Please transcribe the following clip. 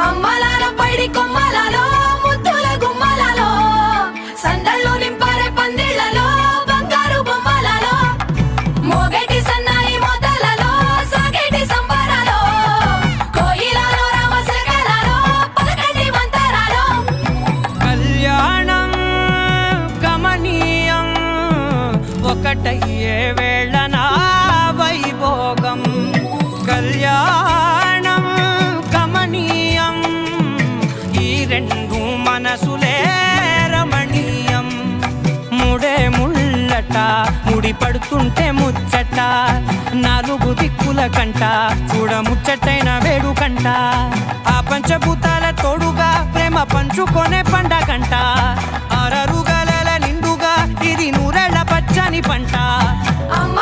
అమ్మలాలో పైడి కొమ్మలాలో ముద్దుల గుమ్మలాలో సందళ్ళు నింపారే పందిళ్లలో బంగారు బొమ్మలలో మోగేటి సన్నాయి మోతలలో సాగేటి సంబరాలో కోయిలలో రామశకలలో పలకండి మంతరాలో కళ్యాణం గమనీయం ఒకటయ్యే వేళ నా వైభోగం కళ్యాణం గమనీయం ఈ రెండు మనసులే రమణీయం ముడే ముళ్ళట ముడి పడుతుంటే ముచ్చట నాలుగు దిక్కుల కంట చూడ ముచ్చటైన వేడుకంట ఆ పంచభూతాల తోడుగా ప్రేమ పంచుకొనే పండగంట ఆరరుగల నిండుగా ఇది నూరెళ్ళ పచ్చని పంట అమ్మ